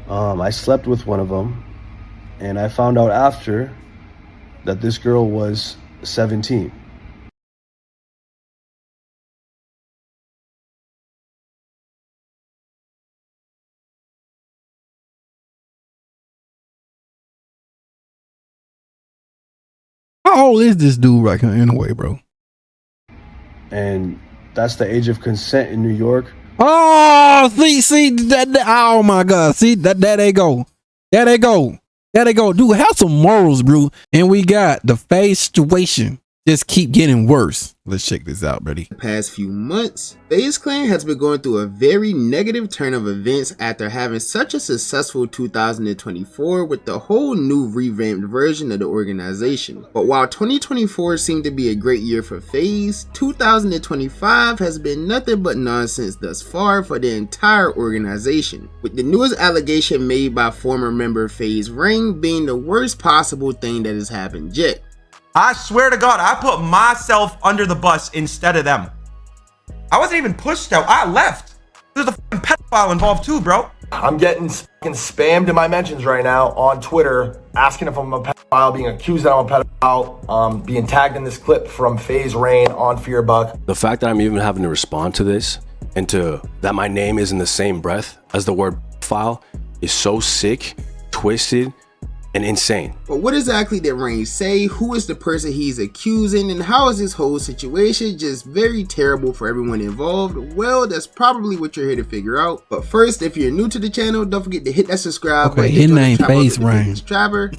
I slept with one of them, and I found out after that this girl was 17. How old is this dude right here anyway, bro? And that's the age of consent in New York. Oh, see that, oh my God, see that they go, there they go, dude. Have some morals, bro. And we got the FaZe situation just keep getting worse. Let's check this out, buddy. The past few months, FaZe Clan has been going through a very negative turn of events after having such a successful 2024 with the whole new revamped version of the organization. But while 2024 seemed to be a great year for FaZe, 2025 has been nothing but nonsense thus far for the entire organization, with the newest allegation made by former member FaZe Ring being the worst possible thing that has happened yet. I swear to God, I put myself under the bus instead of them. I wasn't even pushed out. I left. There's a fucking pedophile involved too, bro. I'm getting fucking spammed in my mentions right now on Twitter, asking if I'm a pedophile, being accused that I'm a pedophile, being tagged in this clip from FaZe Rain on Fearbuck. The fact that I'm even having to respond to this and to that my name is in the same breath as the word file is so sick, twisted, and insane. But what exactly did Rain say? Who is the person he's accusing? And how is this whole situation just very terrible for everyone involved? Well, that's probably what you're here to figure out. But first, if you're new to the channel, don't forget to hit that subscribe button. His name FaZe Rain.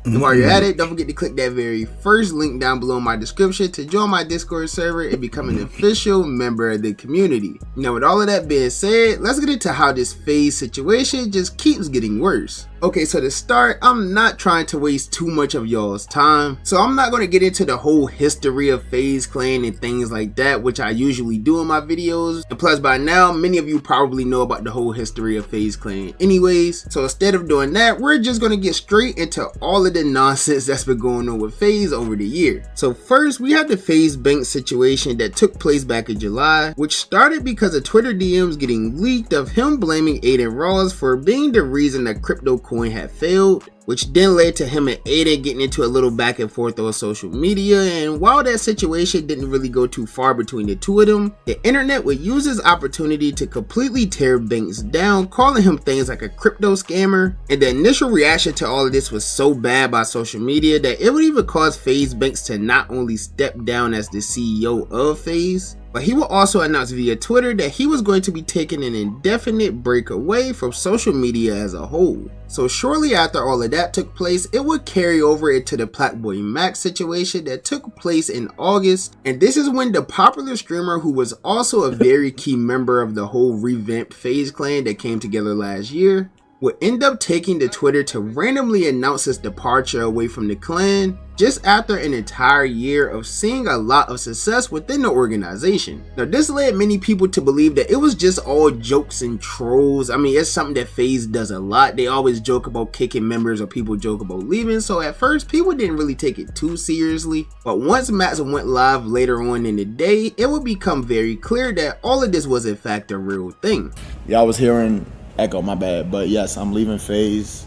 And while you're at it, don't forget to click that very first link down below in my description to join my Discord server and become an official member of the community. Now, with all of that being said, let's get into how this FaZe situation just keeps getting worse. Okay, so to start, I'm not trying to waste too much of y'all's time, so I'm not going to get into the whole history of FaZe Clan and things like that, which I usually do in my videos. And plus, by now, many of you probably know about the whole history of FaZe Clan anyways. So instead of doing that, we're just going to get straight into all of the nonsense that's been going on with FaZe over the year. So first, we have the FaZe Bank situation that took place back in July, which started because of Twitter DMs getting leaked of him blaming Aiden Ross for being the reason that crypto coin had failed, which then led to him and Aiden getting into a little back and forth on social media. And while that situation didn't really go too far between the two of them, the internet would use this opportunity to completely tear Banks down, calling him things like a crypto scammer. And the initial reaction to all of this was so bad by social media that it would even cause FaZe Banks to not only step down as the CEO of FaZe, but he will also announce via Twitter that he was going to be taking an indefinite break away from social media as a whole. So shortly after all of that took place, it would carry over into the Blackboy Max situation that took place in August. And this is when the popular streamer, who was also a very key member of the whole revamped FaZe Clan that came together last year, would end up taking to Twitter to randomly announce his departure away from the clan just after an entire year of seeing a lot of success within the organization. Now, this led many people to believe that it was just all jokes and trolls. I mean, it's something that FaZe does a lot. They always joke about kicking members or people joke about leaving, so at first people didn't really take it too seriously. But once Max went live later on in the day, it would become very clear that all of this was in fact a real thing. Yeah, I was hearing Echo, my bad, but yes, I'm leaving FaZe.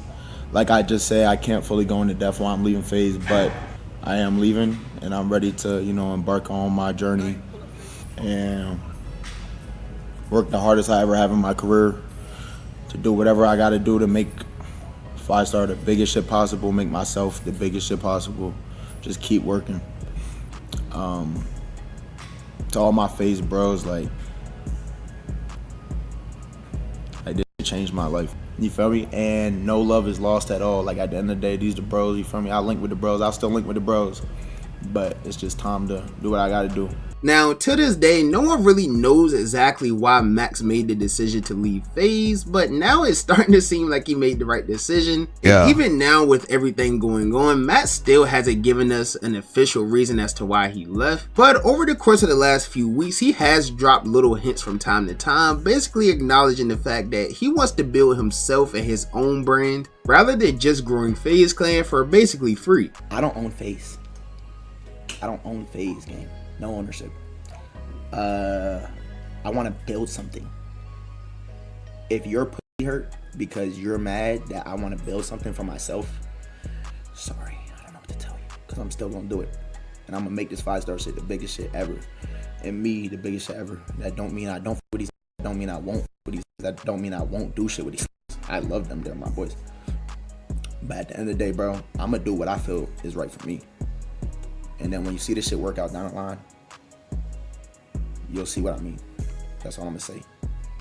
Like I just said, I can't fully go into depth why I'm leaving FaZe, but I am leaving and I'm ready to, embark on my journey and work the hardest I ever have in my career to do whatever I got to do to make 5-star the biggest shit possible, make myself the biggest shit possible. Just keep working. To all my FaZe bros, like, changed my life, you feel me? And no love is lost at all. Like, at the end of the day, these the bros, you feel me? I link with the bros, I'll still link with the bros, but it's just time to do what I gotta do. Now, to this day, no one really knows exactly why Max made the decision to leave FaZe, but now it's starting to seem like he made the right decision. Yeah. And even now, with everything going on, Max still hasn't given us an official reason as to why he left. But over the course of the last few weeks, he has dropped little hints from time to time, basically acknowledging the fact that he wants to build himself and his own brand, rather than just growing FaZe Clan for basically free. I don't own FaZe. I don't own FaZe, game. No ownership. I want to build something. If you're hurt because you're mad that I want to build something for myself, sorry, I don't know what to tell you, because I'm still going to do it. And I'm going to make this 5-star shit the biggest shit ever. And me, the biggest shit ever. That don't mean I don't f with these. That don't mean I won't f with these. That don't mean I won't do shit with these. I love them. They're my boys. But at the end of the day, bro, I'm going to do what I feel is right for me. And then when you see this shit work out down the line, you'll see what I mean. That's all I'm going to say.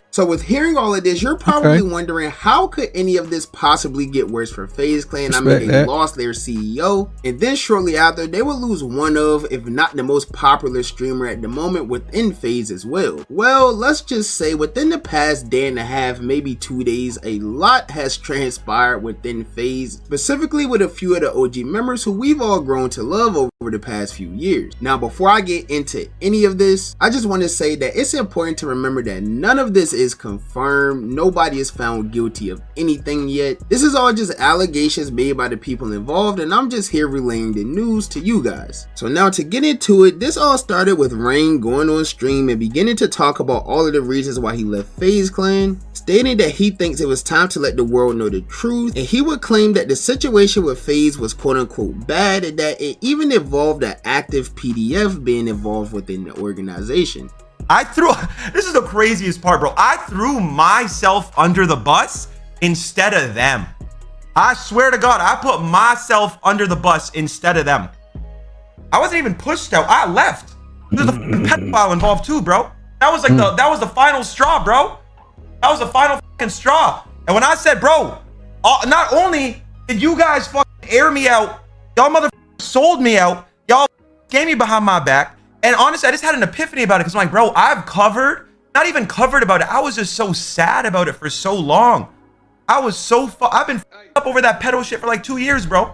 So with hearing all of this, you're probably wondering, how could any of this possibly get worse for FaZe Clan? I mean, they lost their CEO, and then shortly after, they would lose one of, if not the most popular streamer at the moment within FaZe as well. Well, let's just say within the past day and a half, maybe 2 days, a lot has transpired within FaZe, specifically with a few of the OG members who we've all grown to love over the past few years. Now, before I get into any of this, I just want to say that it's important to remember that none of this is confirmed. Nobody is found guilty of anything yet. This is all just allegations made by the people involved, and I'm just here relaying the news to you guys. So now to get into it, this all started with Rain going on stream and beginning to talk about all of the reasons why he left FaZe Clan, stating that he thinks it was time to let the world know the truth, and he would claim that the situation with FaZe was quote unquote bad, and that it even involved an active PDF being involved within the organization. This is the craziest part, bro. I threw myself under the bus instead of them. I swear to God, I put myself under the bus instead of them. I wasn't even pushed out. I left. There's a pedophile involved too, bro. That was like that was the final straw, bro. That was the final fucking straw. And when I said, bro, not only did you guys fucking air me out, y'all motherfuckers sold me out, y'all gave me behind my back. And honestly, I just had an epiphany about it because I'm like, bro, not even covered about it. I was just so sad about it for so long. I was so I've been up over that pedo shit for like 2 years, bro.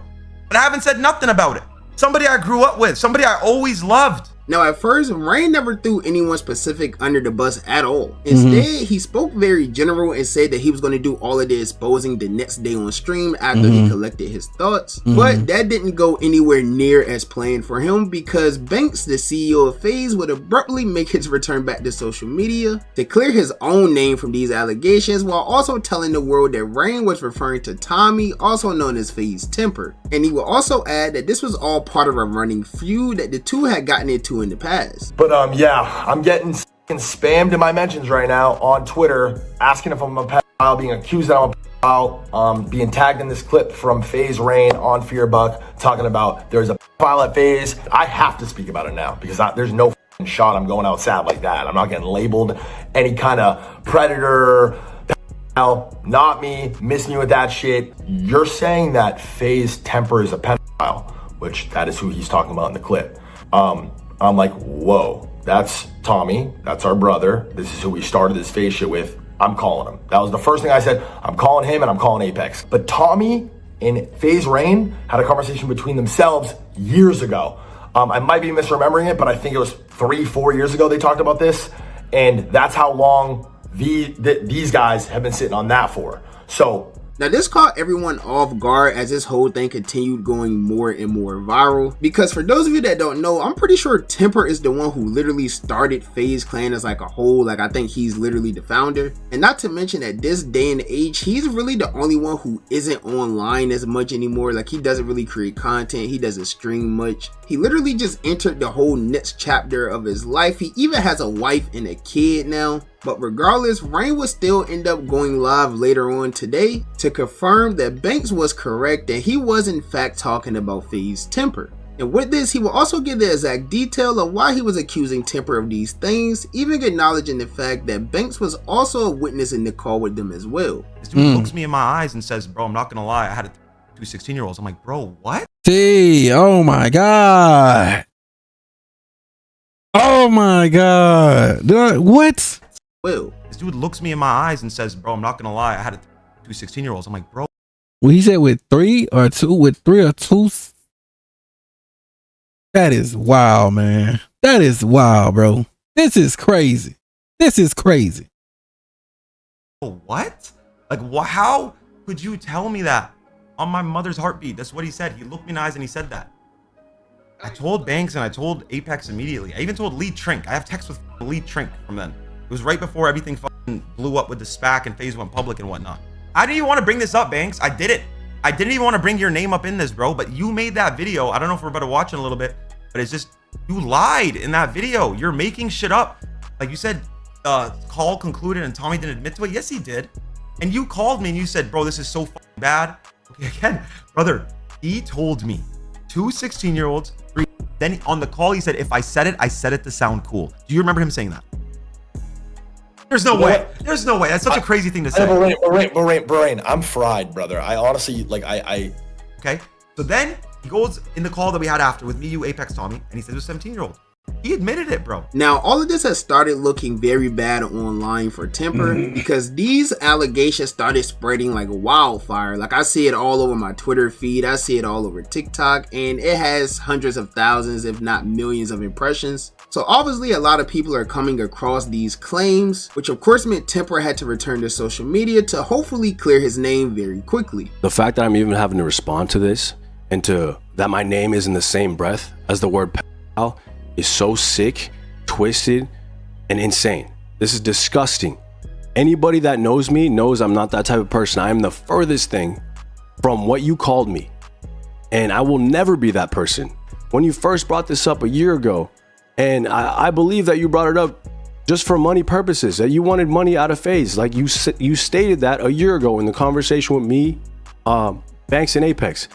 But I haven't said nothing about it. Somebody I grew up with, somebody I always loved. Now at first, Rain never threw anyone specific under the bus at all. Instead, he spoke very general and said that he was going to do all of the exposing the next day on stream after he collected his thoughts. But that didn't go anywhere near as planned for him, because Banks, the CEO of FaZe, would abruptly make his return back to social media to clear his own name from these allegations, while also telling the world that Rain was referring to Tommy, also known as FaZe Temper. And he would also add that this was all part of a running feud that the two had gotten into in the past. But yeah, I'm getting spammed in my mentions right now on Twitter asking if I'm a pedophile, being accused that I'm a pedophile, being tagged in this clip from FaZe Rain on Fearbuck talking about there's a pedophile at FaZe. I have to speak about it now because there's no shot I'm going outside like that. I'm not getting labeled any kind of predator, pedophile, not me, missing you with that shit. You're saying that FaZe Temper is a pedophile, which that is who he's talking about in the clip. I'm like, whoa, that's Tommy. That's our brother. This is who we started this FaZe shit with. I'm calling him. That was the first thing I said. I'm calling him and I'm calling Apex. But Tommy and FaZe Rain had a conversation between themselves years ago. I might be misremembering it, but I think it was 3-4 years ago they talked about this. And that's how long these guys have been sitting on that for. So now this caught everyone off guard as this whole thing continued going more and more viral, because for those of you that don't know, I'm pretty sure Temper is the one who literally started FaZe Clan as like a whole. Like I think he's literally the founder, and not to mention at this day and age he's really the only one who isn't online as much anymore. Like he doesn't really create content, he doesn't stream much, he literally just entered the whole next chapter of his life. He even has a wife and a kid now. But regardless, Rain would still end up going live later on today to confirm that Banks was correct and he was in fact talking about FaZe Temper. And with this, he will also give the exact detail of why he was accusing Temper of these things, even acknowledging the fact that Banks was also a witness in the call with them as well. This dude looks me in my eyes and says, bro, I'm not gonna lie, I had two 16-year-olds. I'm like, bro, what? See, oh my God. Oh my God. What? Well, this dude looks me in my eyes and says, bro, I'm not gonna lie, I had two 16-year-olds. I'm like, bro. Well, he said with 3 or 2, that is wild, man. That is wild, bro. This is crazy. This is crazy. What? Like, how could you tell me that on my mother's heartbeat? That's what he said. He looked me in the eyes and he said that. I told Banks and I told Apex immediately. I even told Lee Trink. I have text with Lee Trink from then. It was right before everything blew up with the SPAC and FaZe went public and whatnot. I didn't even want to bring this up, Banks. I didn't even want to bring your name up in this, bro. But you made that video. I don't know if we're about to watch it in a little bit, but it's just, you lied in that video. You're making shit up. Like you said, call concluded and Tommy didn't admit to it. Yes, he did. And you called me and you said, bro, this is so fucking bad. Okay, again, brother, he told me 2 16-year-olds, 3. Then on the call, he said, if I said it to sound cool. Do you remember him saying that? There's no way. There's no way. That's such a crazy thing to say. Brain, I'm fried, brother. I honestly, like, Okay. So then he goes in the call that we had after with me, you, Apex, Tommy, and he said it was a 17-year-old. He admitted it, bro. Now, all of this has started looking very bad online for Temper because these allegations started spreading like wildfire. Like, I see it all over my Twitter feed. I see it all over TikTok, and it has hundreds of thousands, if not millions of impressions. So obviously a lot of people are coming across these claims, which of course meant Temper had to return to social media to hopefully clear his name very quickly. The fact that I'm even having to respond to this and to that my name is in the same breath as the word pal is so sick, twisted, and insane. This is disgusting. Anybody that knows me knows I'm not that type of person. I am the furthest thing from what you called me, and I will never be that person. When you first brought this up a year ago, and I believe that you brought it up just for money purposes, that you wanted money out of FaZe. Like you stated that a year ago in the conversation with me, Banks and Apex.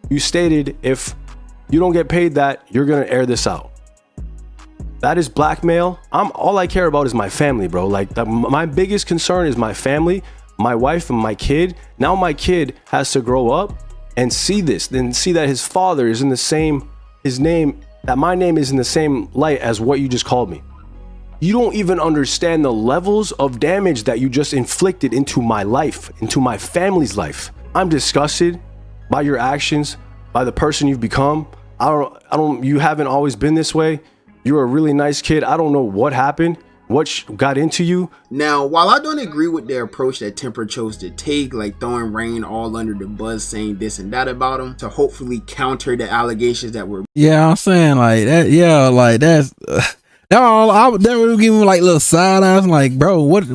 You stated if you don't get paid that, you're gonna air this out. That is blackmail. All I care about is my family, bro. Like my biggest concern is my family, my wife, and my kid. Now my kid has to grow up and see this, then see that his father is in the same, that my name is in the same light as what you just called me. You don't even understand the levels of damage that you just inflicted into my life, into my family's life. I'm disgusted by your actions, by the person you've become. You haven't always been this way. You're a really nice kid. I don't know what happened, what got into you. Now, while I don't agree with the approach that Temper chose to take, like throwing Rain all under the bus, saying this and that about him to hopefully counter the allegations that were I'm saying like that. Yeah, like that's that all. That would give me like little side eyes. Like, bro, what?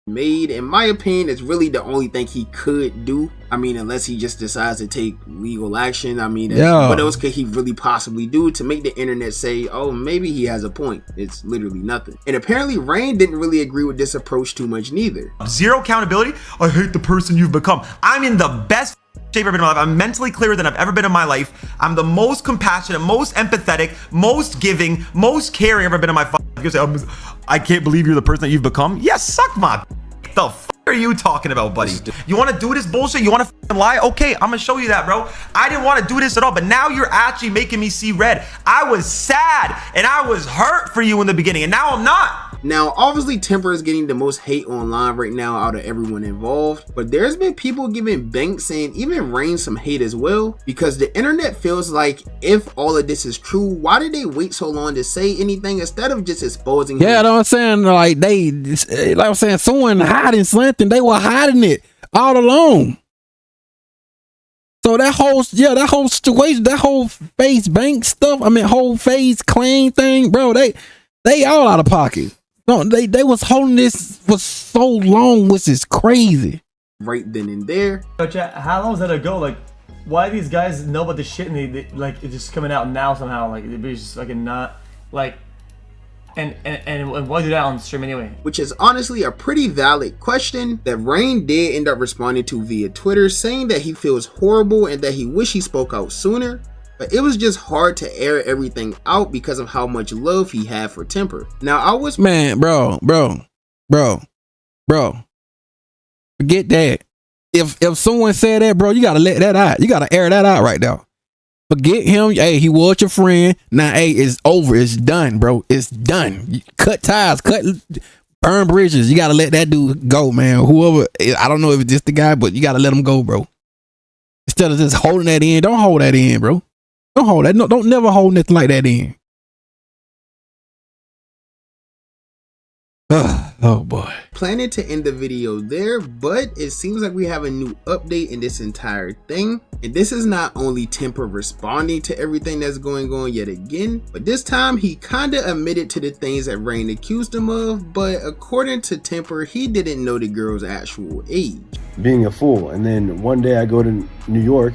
made, in my opinion, is really the only thing he could do. I mean, unless he just decides to take legal action. I mean, what else could he really possibly do to make the internet say, oh, maybe he has a point? It's literally nothing. And apparently Rain didn't really agree with this approach too much neither. Zero accountability. I hate the person you've become. I'm in the best shape I've been in my life. I'm mentally clearer than I've ever been in my life. I'm the most compassionate, most empathetic, most giving, most caring I've ever been in my life. You say, I can't believe you're the person that you've become. Yes, suck my the f are you talking about, buddy? You want to do this bullshit? You want to lie? Okay, I'm gonna show you that, bro. I didn't want to do this at all, but now you're actually making me see red. I was sad and I was hurt for you in the beginning, and now I'm not. Now, obviously, Temper is getting the most hate online right now out of everyone involved, but there's been people giving Banks and even Rain some hate as well, because the internet feels like if all of this is true, why did they wait so long to say anything instead of just exposing him? Yeah, you know what I'm saying? Like I'm saying, someone hiding something, they were hiding it all along. So that whole situation, that whole FaZe Bank stuff, I mean, whole FaZe claim thing, bro, they all out of pocket. No, they was holding this for so long, which is crazy. Right then and there. How long is that ago? Like, why do these guys know about this shit and they like it's just coming out now somehow? Like, it's just fucking not like, and why do that on stream anyway? Which is honestly a pretty valid question that Rain did end up responding to via Twitter, saying that he feels horrible and that he wish he spoke out sooner. But it was just hard to air everything out because of how much love he had for Temper. Now I was bro. Forget that. If someone said that, bro, you gotta let that out. You gotta air that out right now. Forget him. Hey, he was your friend. Now, hey, it's over. It's done, bro. It's done. Cut ties. Burn bridges. You gotta let that dude go, man. Whoever. I don't know if it's just the guy, but you gotta let him go, bro. Instead of just holding that in, don't hold that in, bro. Don't hold that. No, don't never hold nothing like that in. Oh boy. Planning to end the video there, but it seems like we have a new update in this entire thing. And this is not only Temper responding to everything that's going on yet again, but this time he kinda admitted to the things that Rain accused him of, but according to Temper, he didn't know the girl's actual age. Being a fool. And then one day I go to New York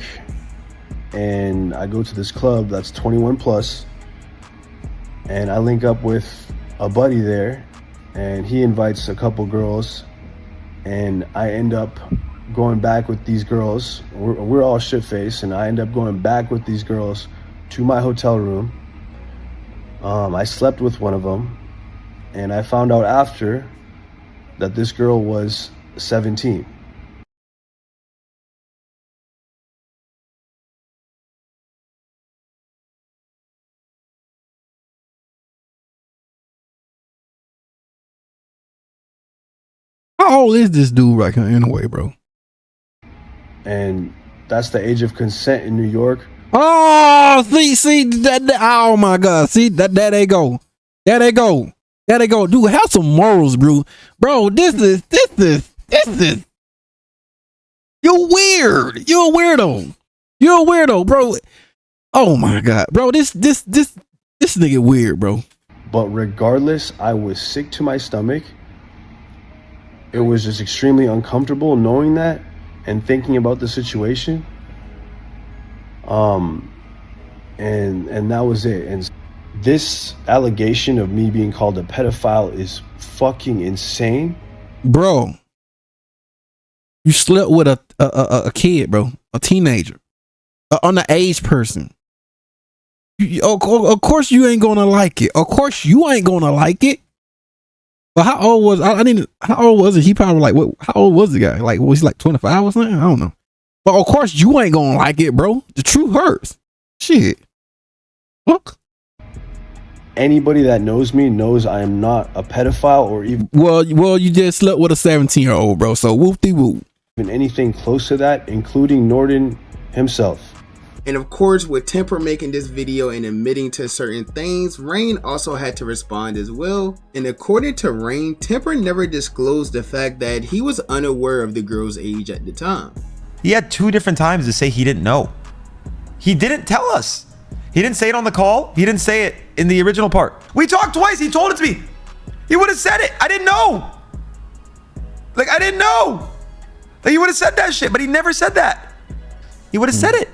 and I go to this club that's 21 plus, and I link up with a buddy there, and he invites a couple girls, and I end up going back with these girls. We're all shit-faced, and I end up going back with these girls to my hotel room. I slept with one of them, and I found out after that this girl was 17. How old is this dude right here anyway, bro? And that's the age of consent in New York. Oh, see that, oh my God, see that they go, there they go, dude. Have some morals, bro. This is you're weird. You're a weirdo, bro. Oh my God, bro. This nigga weird, bro. But regardless, I was sick to my stomach. It was just extremely uncomfortable knowing that and thinking about the situation. And that was it. And this allegation of me being called a pedophile is fucking insane. Bro, you slept with a kid, bro, a teenager, an underage person. Of course you ain't gonna like it. Of course you ain't gonna like it. But how old was how old was it? He probably like what? How old was the guy? Like was he like 25 or something? I don't know. But of course you ain't gonna like it, bro. The truth hurts. Shit. Look. Anybody that knows me knows I am not a pedophile or even Well, you just slept with a 17-year-old, bro. So whoop-de-whoop. even anything close to that, including Norton himself. And of course, with Temper making this video and admitting to certain things, Rain also had to respond as well. And according to Rain, Temper never disclosed the fact that he was unaware of the girl's age at the time. He had 2 different times to say he didn't know. He didn't tell us. He didn't say it on the call. He didn't say it in the original part. We talked twice. He told it to me. He would have said it. I didn't know. Like, I didn't know. Like, he would have said that shit, but he never said that. He would have said it.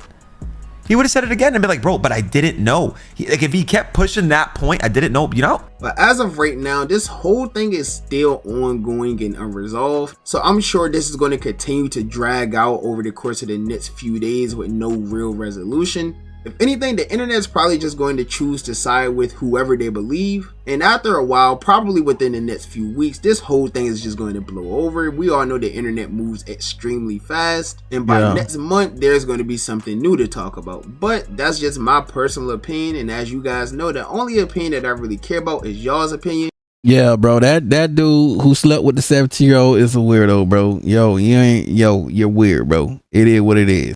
He would have said it again and be like, bro, but I didn't know. Like, if he kept pushing that point, I didn't know, you know? But as of right now, this whole thing is still ongoing and unresolved. So I'm sure this is going to continue to drag out over the course of the next few days with no real resolution. If anything, the internet is probably just going to choose to side with whoever they believe. And after a while, probably within the next few weeks, this whole thing is just going to blow over. We all know the internet moves extremely fast. And by next month, there's going to be something new to talk about. But that's just my personal opinion. And as you guys know, the only opinion that I really care about is y'all's opinion. Yeah, bro, that dude who slept with the 17-year-old is a weirdo, bro. You're weird, bro. It is what it is.